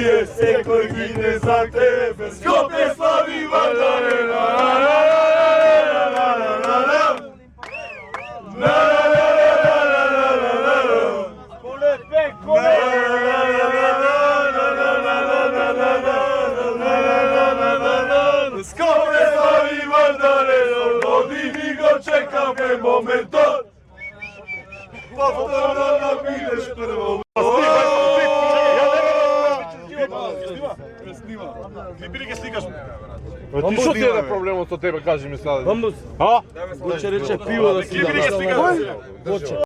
ние секој гине за тебе. Скопје слави Вардаре. Скопје слави Вардаре. Години го чекаме моментот. Повторно да бидеш прво. Клипи ги сликаш. Ти што ти е проблемот со тебе, кажи ми сега. Бамбус. А? Боче рече пиво да си Клипи ги сликаш. Боче.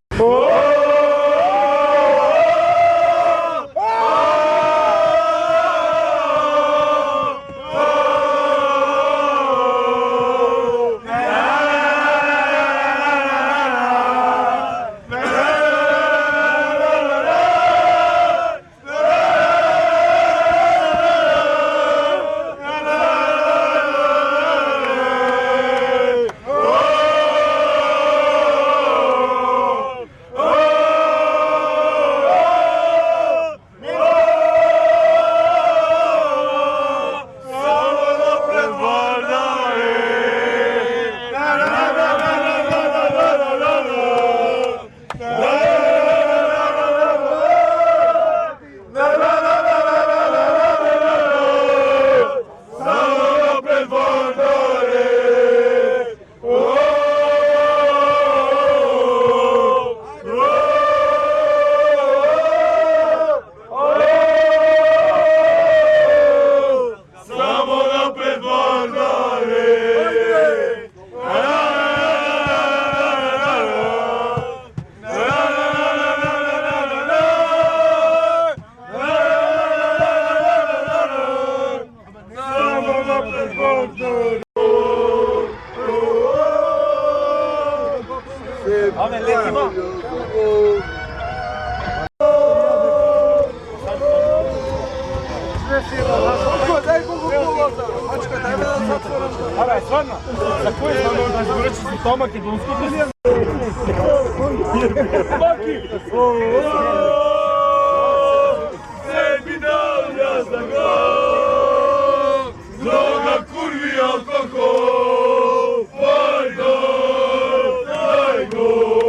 Аме летима. Абе, стварно, за кој станува да зборечи со тоа македонското ли? Баки! Sebi dal ja za gol, mnoga kurvi alkohol, pojdo, daj gol.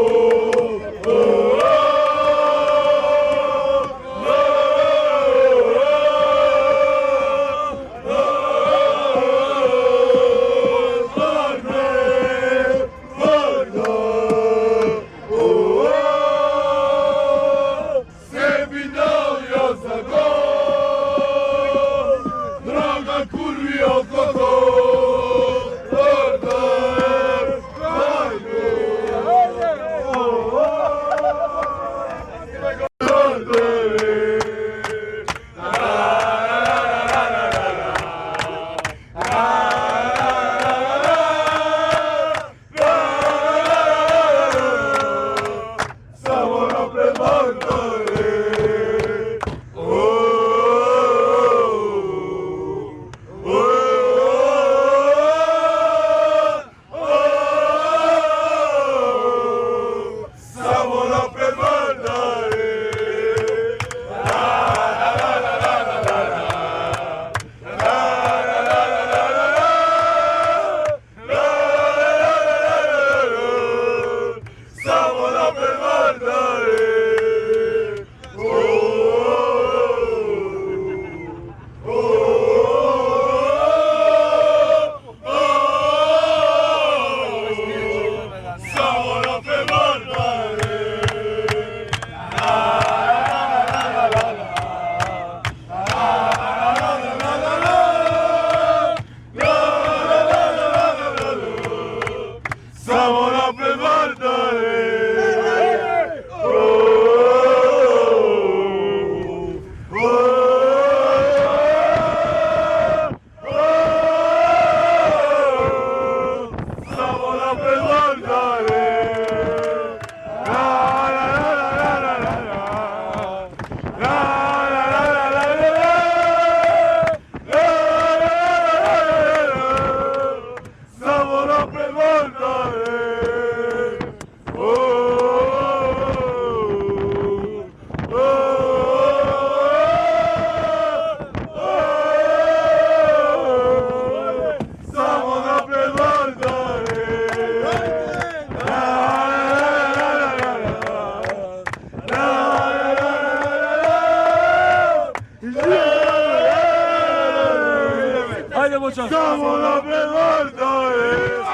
Ajde, Bočan! Samo napred Vardare!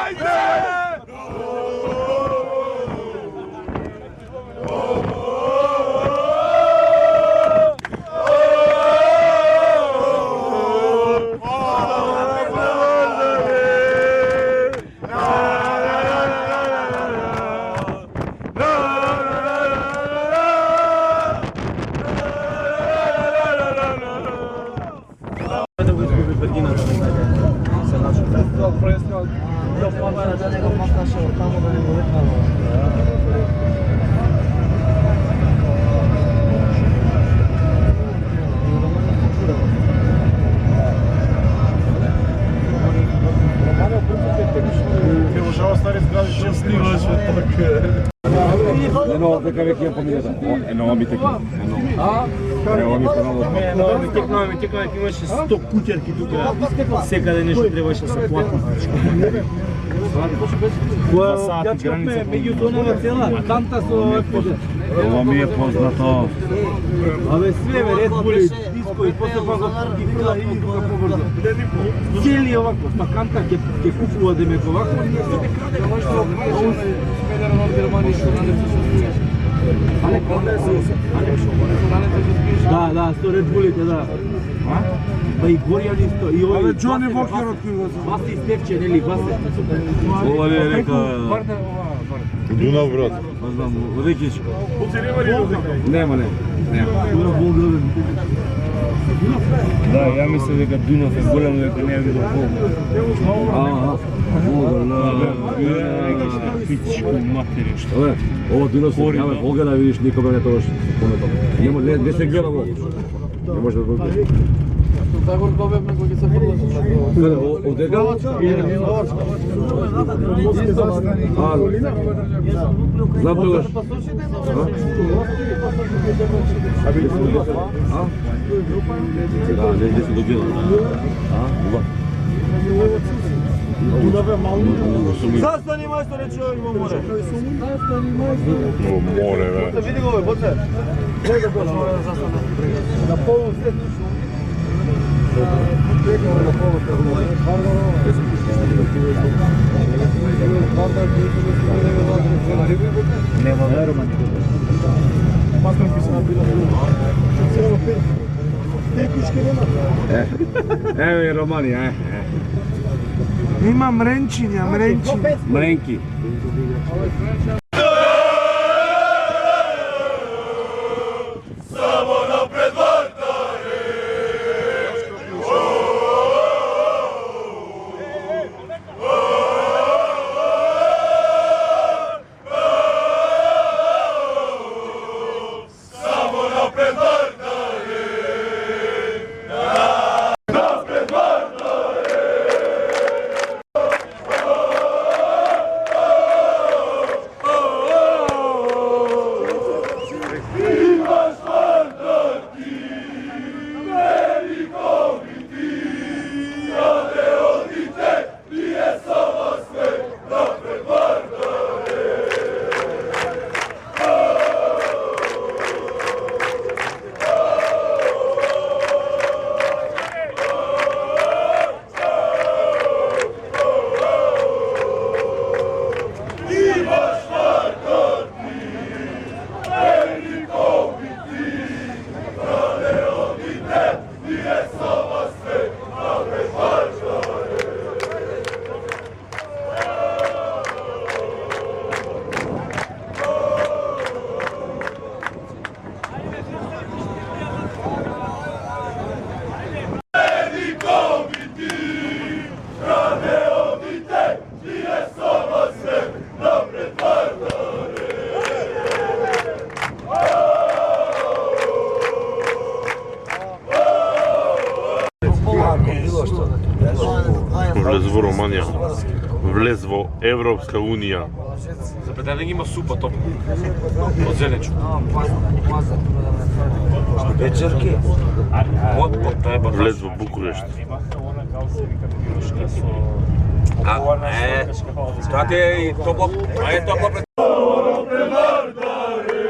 No, дека веќе ја поминета. Ено ми текна. Ено ми понадолу. Ми текна, имаше 100 куќерки тука. Секаде нешто требаше да се плати. Ја чупме меѓу онова цела танта со овој подет. Ова ми е познато. Абе све бе, Red Bull, диско и после пак ги фрла и тука побрзо. Цели овако, стаканта ќе купува демек овако. Да, со Red Bullите, да. Ба и горјали исто, и овој... Абе, Джони Вокерот кој го знам. Баси Стевче, нели, Баси? Ова ли е река... Дунав, брат. Не знам, Рекич. Нема, не. Дунав Волграден. Да, ја мислам дека Дунав е голем, дека не е видел Волграден. Пичко матери, што? Абе, ова Дунав се каме Волга да видиш никога не тоа што спомнето. Не се гледа во. Не може да го видиш. Загор добевме кога ќе се подлежи. Одека? Знам тогаш. Да, не се доđела. Застани мајсторе, човек во море. Во море, бе. Види го, бе, боце. Гледа го на море да застане. На полу след. Нема верома ни добро. Патрон ќе се набира. Текучки нема. Еве Романија, Има мренчиња, мренчиња. Мренки. Само напред Вардare! Само напред Вардare! Напред Вардare! Имаш Вардар ти, велико biti, раде одите, лие сама свет, напред Вардare! Имаш Вардар ти, велико biti, раде одите, лие сама свет, напред Вардare! Велико biti, раде одите, лие сама свет, напред Вардare! Влез во Романија, влез во Европска Унија. За предавање има супа топ. Од зелечко. Вечерки. Влез во Букурешт. Тоа ти е и топло. А е топло пред... Напред Вардare!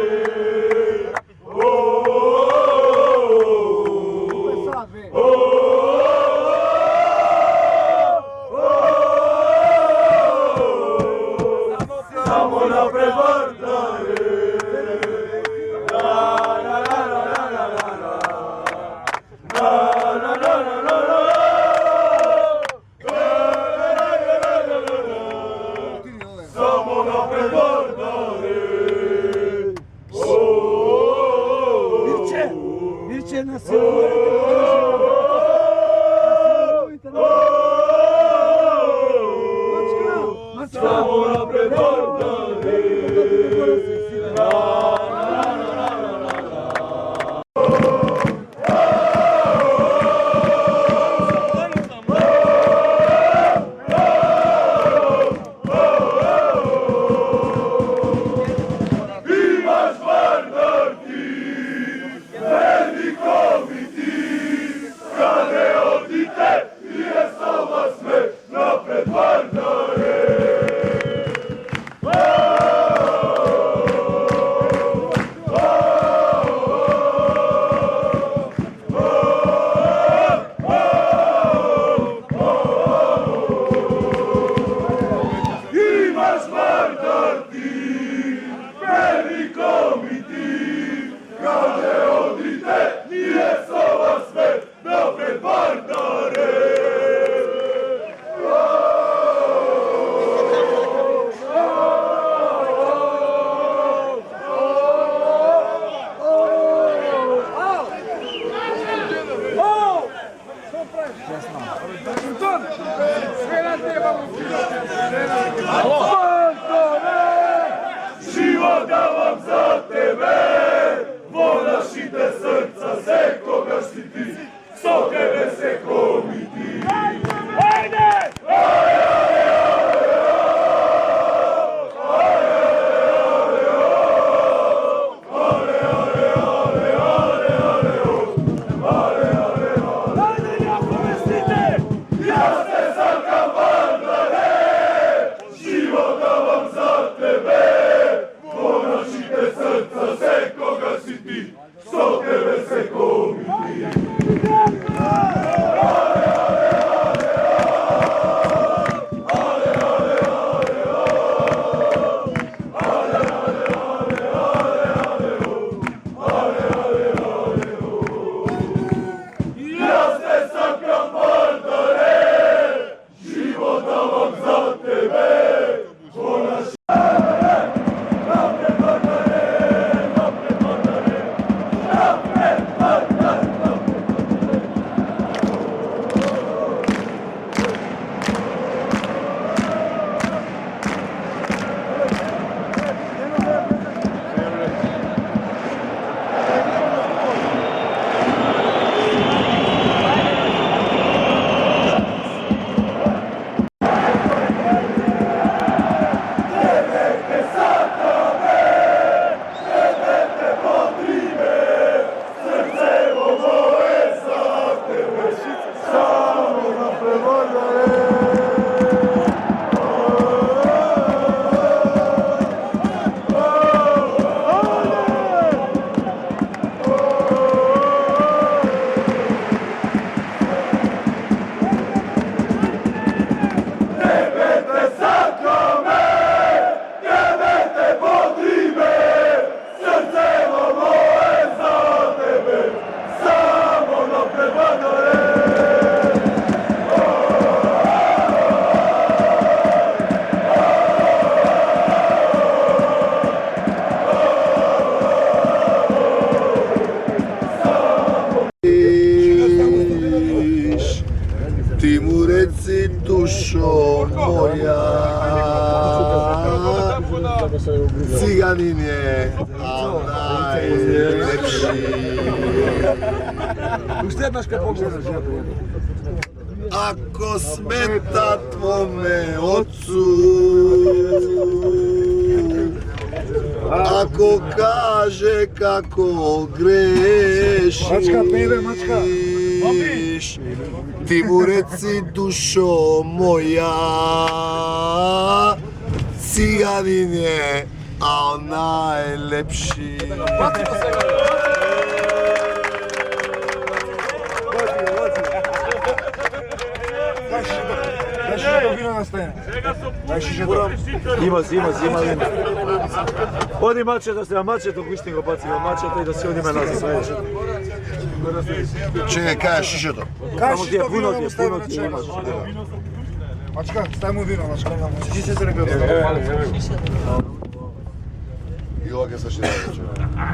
Život davam za tebe, volaš i te srca se koga štiti, sto tebe se komiti. Ajde! Ti mu reci dušo moja, ciganin je, a najlepši. Ako smeta tvome ocu, ako kaže kako grešiš, ti mu reci dušo moja, ciganin je, a on najlepši. Има вина. Оди мачето, се мачето, кој го баци мачето и да се одиме назад. Чекай, кажеш шишето. Само тие пуно имаш. Мачка, стај му вино, мачка. Шишето не го. И ова ќе се шире.